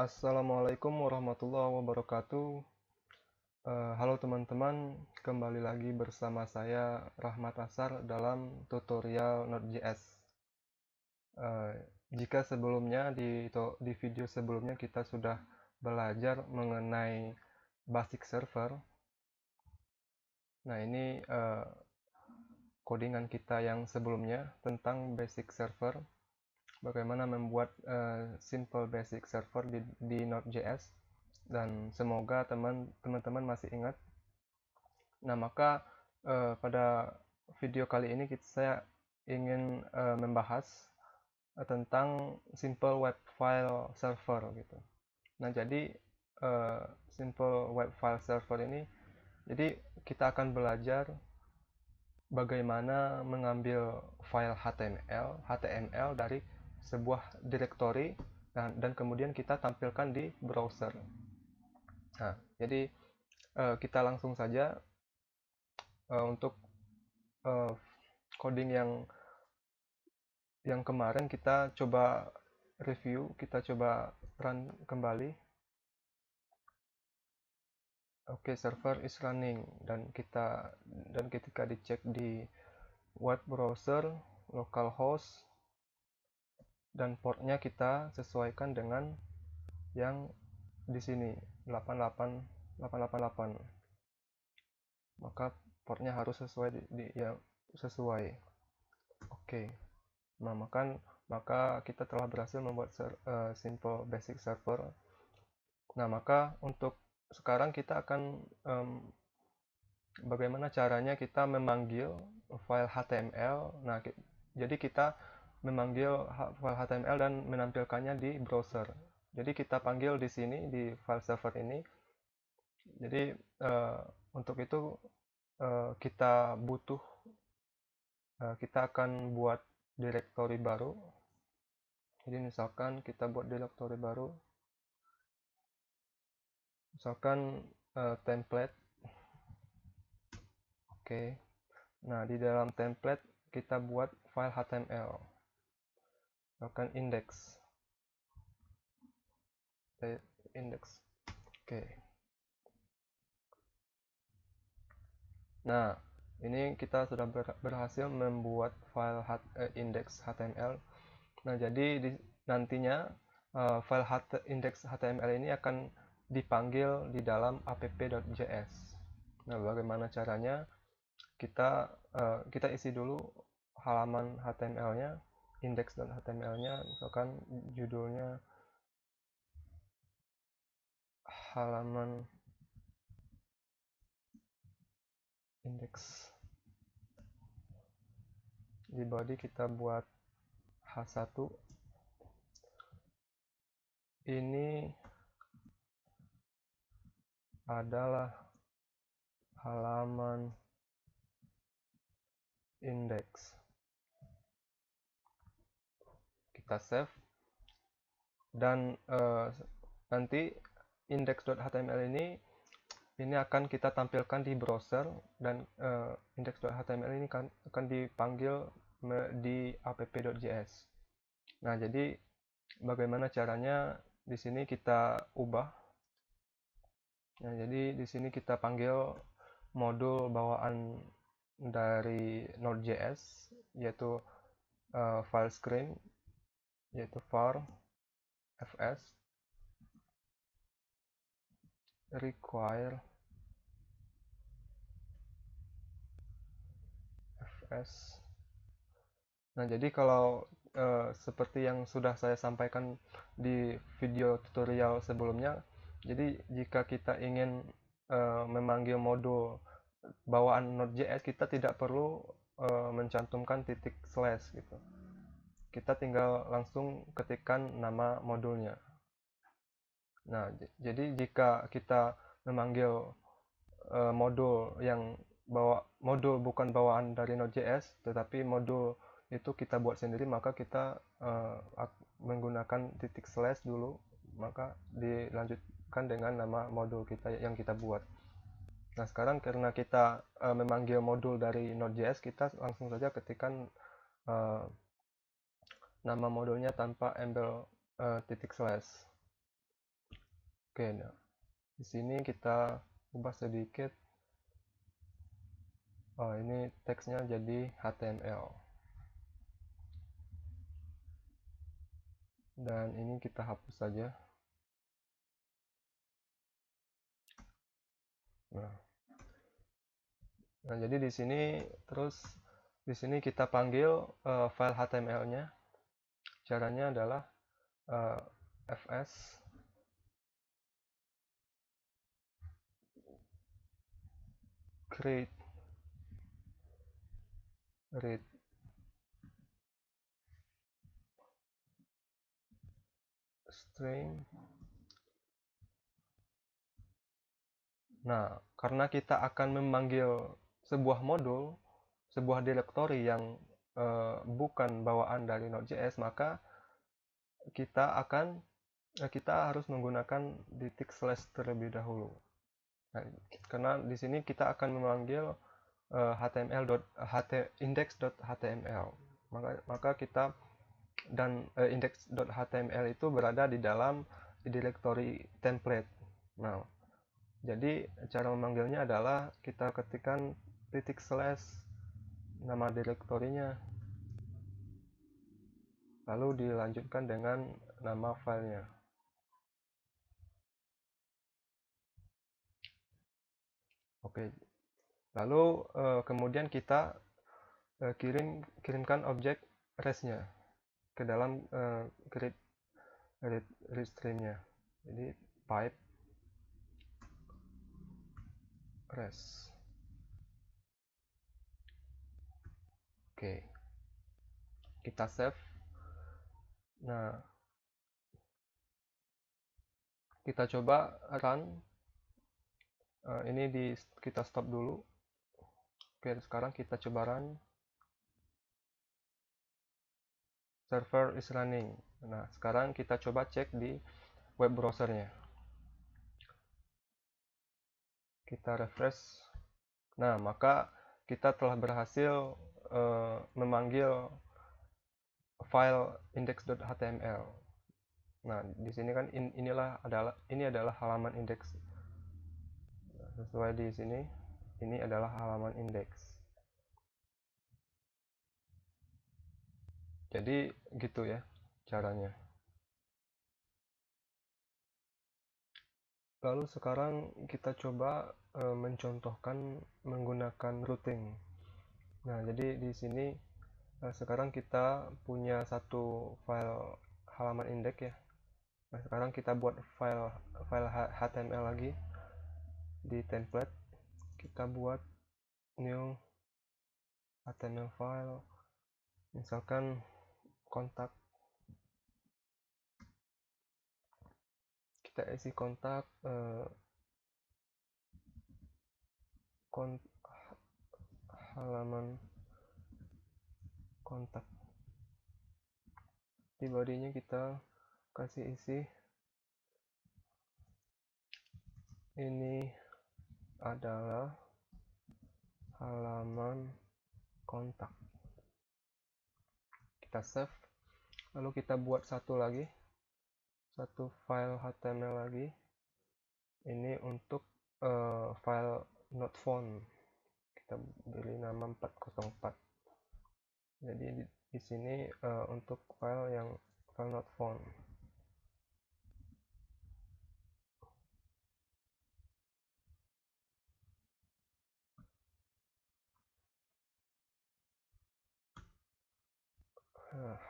Assalamualaikum warahmatullahi wabarakatuh. Halo teman-teman, kembali lagi bersama saya Rahmat Asar dalam tutorial Node.js. Eh, Jika sebelumnya di video sebelumnya kita sudah belajar mengenai basic server. Nah, ini codingan kita yang sebelumnya tentang basic server. Bagaimana membuat simple basic server di Node.js, dan semoga teman-teman masih ingat. Nah, maka pada video kali ini saya ingin membahas tentang simple web file server gitu. Nah, jadi simple web file server ini, jadi kita akan belajar bagaimana mengambil file HTML dari sebuah directory dan kemudian kita tampilkan di browser. Nah, jadi kita langsung saja untuk coding yang kemarin kita coba review, kita coba run kembali. Oke, server is running dan ketika dicek di web browser, localhost dan portnya kita sesuaikan dengan yang di sini 88888. Maka portnya harus sesuai ya, sesuai. Oke. Nah, maka kita telah berhasil membuat simple basic server. Nah, maka untuk sekarang kita akan bagaimana caranya kita memanggil file HTML. Nah, jadi kita memanggil file HTML dan menampilkannya di browser. Jadi kita panggil di sini di file server ini. Jadi untuk itu kita akan buat directory baru. Jadi misalkan kita buat directory baru, misalkan template. Oke. Nah, di dalam template kita buat file HTML. Misalkan index. Oke. Nah, ini kita sudah berhasil membuat file index HTML. Nah, jadi nantinya file index HTML ini akan dipanggil di dalam app.js. Nah, bagaimana caranya? Kita isi dulu halaman HTML-nya, index.html-nya, misalkan judulnya halaman index. Di body kita buat h1. Ini adalah halaman index. Kita save dan nanti index.html ini akan kita tampilkan di browser, dan index.html ini akan dipanggil di app.js. Nah, jadi bagaimana caranya? Di sini kita ubah. Nah, jadi di sini kita panggil modul bawaan dari Node.js, yaitu file screen, yaitu var fs require fs. Nah, jadi kalau seperti yang sudah saya sampaikan di video tutorial sebelumnya, jadi jika kita ingin memanggil modul bawaan Node.js, kita tidak perlu mencantumkan titik slash gitu. Kita tinggal langsung ketikkan nama modulnya. Nah, jadi jika kita memanggil modul bukan bawaan dari Node.js, tetapi modul itu kita buat sendiri, maka kita menggunakan titik slash dulu, maka dilanjutkan dengan nama modul kita yang kita buat. Nah, sekarang karena kita memanggil modul dari Node.js, kita langsung saja ketikkan nama modulnya tanpa embel titik slash. Oke, nah di sini kita ubah sedikit. Oh, ini teksnya jadi HTML. Dan ini kita hapus saja. Nah, jadi di sini kita panggil file HTML-nya. Caranya adalah fs create read. String. Nah, karena kita akan memanggil sebuah modul, sebuah directory yang bukan bawaan dari Node.js, maka kita harus menggunakan // terlebih dahulu. Nah, karena di sini kita akan memanggil index.html. Maka kita dan index.html itu berada di dalam directory template. Nah, jadi cara memanggilnya adalah kita ketikkan // nama direktorinya, lalu dilanjutkan dengan nama filenya. Oke, lalu kemudian kita kirimkan objek res-nya ke dalam read stream-nya. Jadi pipe res. Oke, kita save. Nah, kita coba run. Ini kita stop dulu. Oke, sekarang kita coba run. Server is running. Nah, sekarang kita coba cek di web browsernya. Kita refresh. Nah, maka kita telah berhasil memanggil file index.html. Nah, di sini kan ini adalah halaman index. Sesuai di sini, ini adalah halaman indeks. Jadi gitu ya caranya. Lalu sekarang kita coba mencontohkan menggunakan routing. Nah, jadi di sini sekarang kita punya satu file halaman indeks ya. Nah, sekarang kita buat file HTML lagi di template. Kita buat new HTML file, misalkan kontak. Kita isi kontak halaman kontak. Di bodinya kita kasih isi ini adalah halaman kontak. Kita save, lalu kita buat satu file HTML lagi. Ini untuk file not found. Kita beri nama 404. Jadi di sini untuk file not found.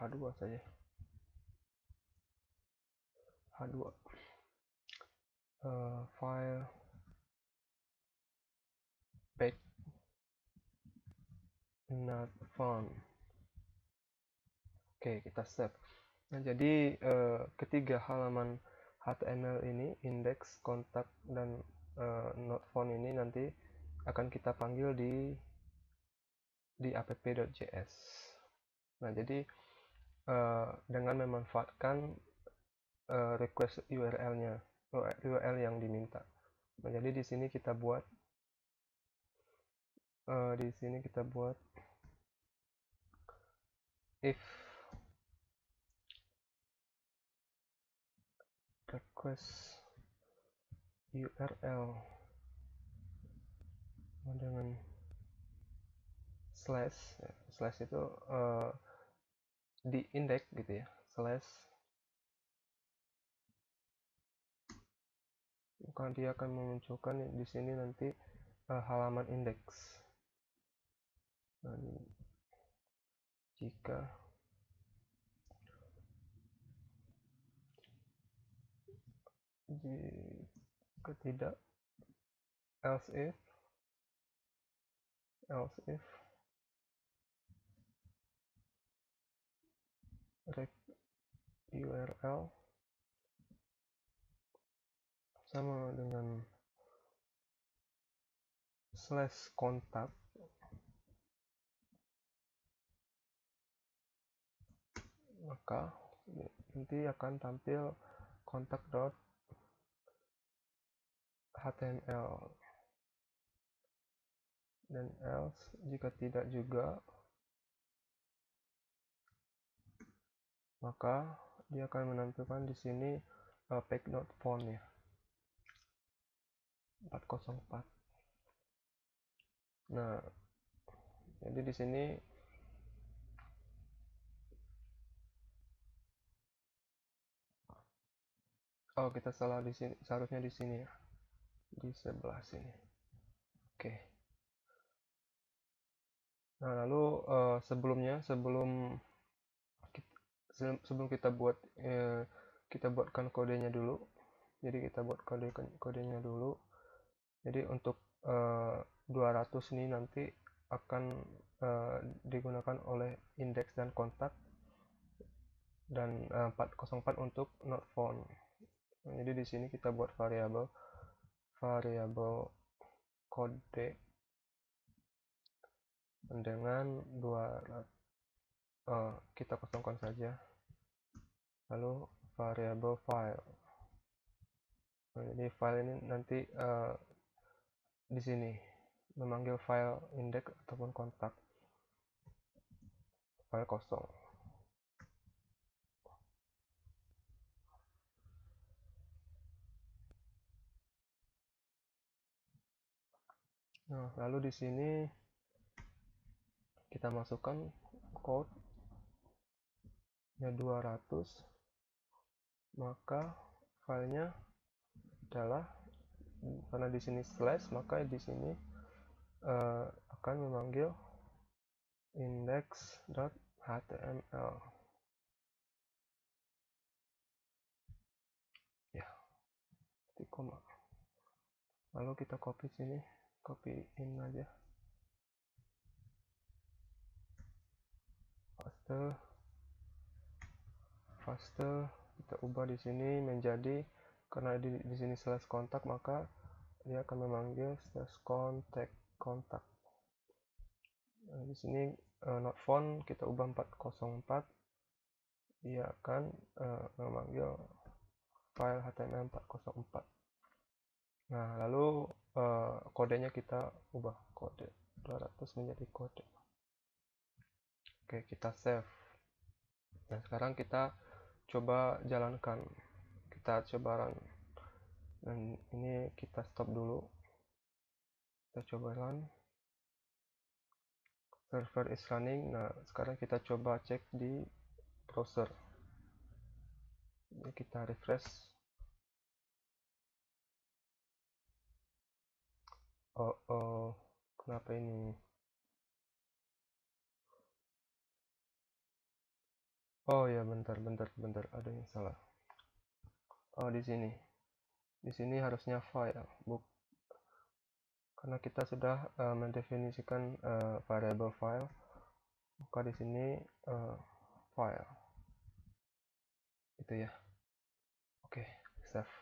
H2 saja. H2 file page not found. Oke, kita save. Nah, jadi ketiga halaman HTML ini, index, kontak, dan not found ini nanti akan kita panggil di app.js. Nah, jadi dengan memanfaatkan request URL yang diminta. Nah, jadi di sini kita buat if request URL dengan slash, slash itu di index gitu ya, slash, maka dia akan memunculkan di sini nanti halaman indeks. Dan jika tidak, else if rect URL sama dengan slash kontak, maka nanti akan tampil kontak.html. Dan else jika tidak juga, maka dia akan menampilkan di sini page.font ya, 404. Nah, jadi di sini kita salah di sini, seharusnya di sini ya, di sebelah sini. Oke. Nah, lalu sebelum kita buatkan kodenya dulu. Jadi kita buat kodenya dulu. Jadi untuk 200 ini nanti akan digunakan oleh indeks dan kontak, dan 404 untuk not found. Jadi di sini kita buat variabel kode dengan 200, kita kosongkan saja, lalu variabel file. Jadi file ini nanti di sini memanggil file indeks ataupun kontak, file kosong. Nah, lalu di sini kita masukkan code nya 200, maka filenya adalah, karena di sini slash, maka di sini akan memanggil index.html ya, di koma. Lalu kita copy sini, copy in aja, paste, kita ubah di sini menjadi, karena di sini slash kontak, maka dia akan memanggil slash kontak. Nah, di sini not found kita ubah 404, dia akan memanggil file HTML 404. Nah, lalu kodenya kita ubah, kode 200 menjadi kode. Oke, kita save. Nah, sekarang kita coba jalankan, kita coba run. Dan ini kita stop dulu, kita coba run. Server is running. Nah, sekarang kita coba cek di browser. Ini kita refresh. Kenapa ini? Oh ya, bentar, ada yang salah. Oh, di sini harusnya file, karena kita sudah mendefinisikan variabel file, maka di sini file itu ya. Oke, save.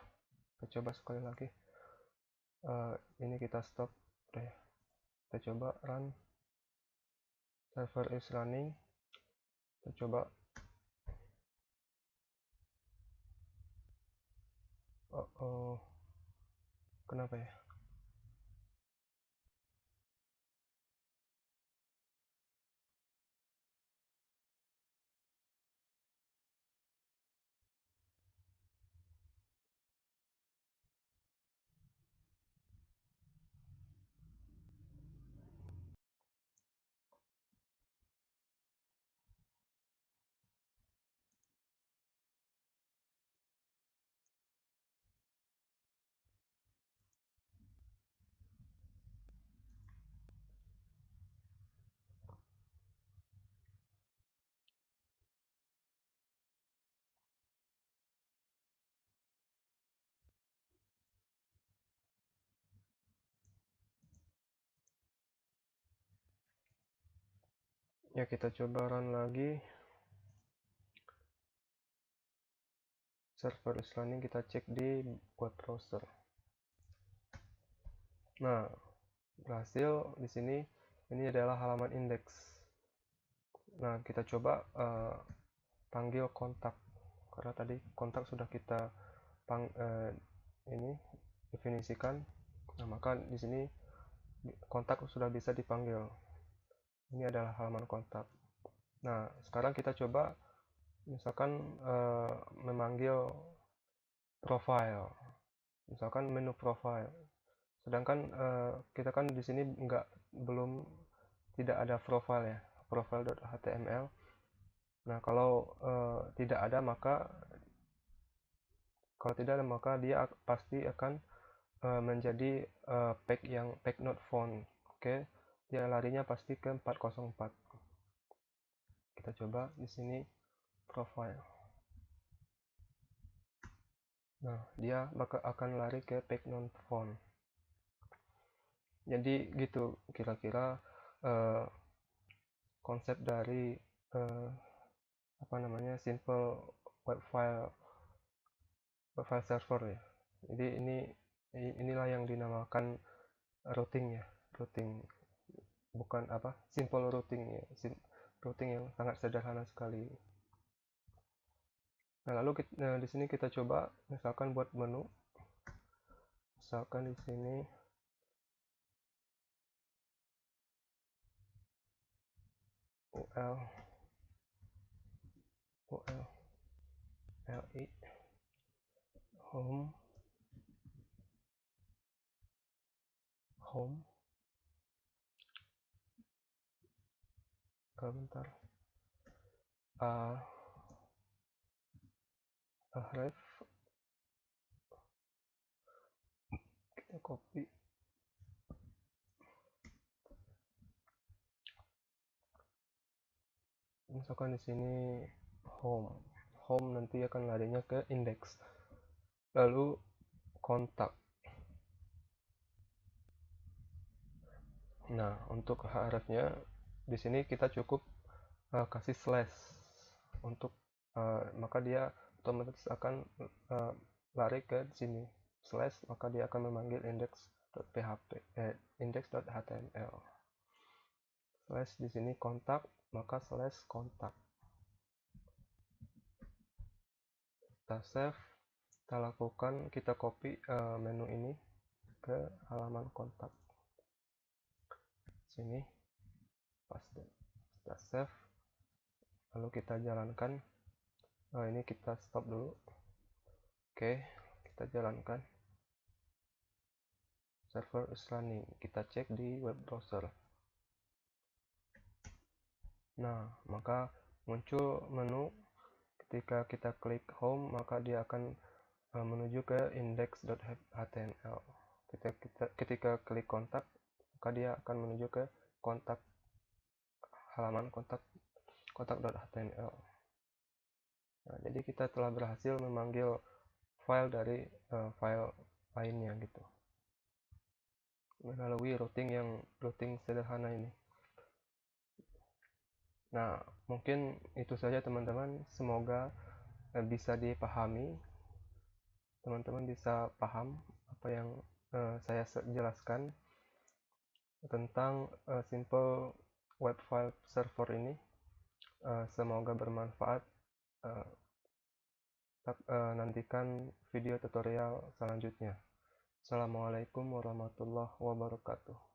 Kita coba sekali lagi. Ini kita stop deh. Kita coba run. Server is running. Kita coba. Kenapa ya? Ya, kita coba run lagi. Server is running, kita cek di web browser. Nah, berhasil di sini. Ini adalah halaman indeks. Nah, kita coba panggil kontak, karena tadi kontak sudah kita ini definisikan. Nah, maka di sini kontak sudah bisa dipanggil. Ini adalah halaman kontak. Nah, sekarang kita coba misalkan memanggil profile, misalkan menu profile. Sedangkan kita kan di sini tidak ada profile ya, profile.html. Nah, kalau tidak ada maka dia pasti akan menjadi page not found. Oke, dia larinya pasti ke 404. Kita coba di sini profile. Nah, dia akan lari ke page not found. Jadi gitu kira-kira konsep dari simple web file server ya. Jadi inilah yang dinamakan routing ya, routing, bukan simple routing ya, routing yang sangat sederhana sekali. Nah, lalu di sini kita coba misalkan buat menu, misalkan di sini ul li home bentar, href, kita copy, misalkan di sini home nanti akan larinya ke index, lalu kontak. Nah, untuk href-nya di sini kita cukup kasih slash untuk maka dia otomatis akan lari ke sini slash, maka dia akan memanggil index.html slash di sini kontak, maka slash kontak. Kita save, kita lakukan, kita copy menu ini ke halaman kontak sini, paste, kita save, lalu kita jalankan. Ini kita stop dulu. Oke, kita jalankan. Server is running, kita cek di web browser. Nah, maka muncul menu. Ketika kita klik home, maka dia akan menuju ke index.html. Ketika klik kontak, maka dia akan menuju ke kontak, halaman kontak.html. Nah, jadi kita telah berhasil memanggil file dari file lainnya gitu, melalui routing sederhana ini. Nah, mungkin itu saja teman-teman, semoga bisa dipahami, teman-teman bisa paham apa yang saya jelaskan tentang simple web file server ini. Semoga bermanfaat. Nantikan video tutorial selanjutnya. Assalamualaikum warahmatullahi wabarakatuh.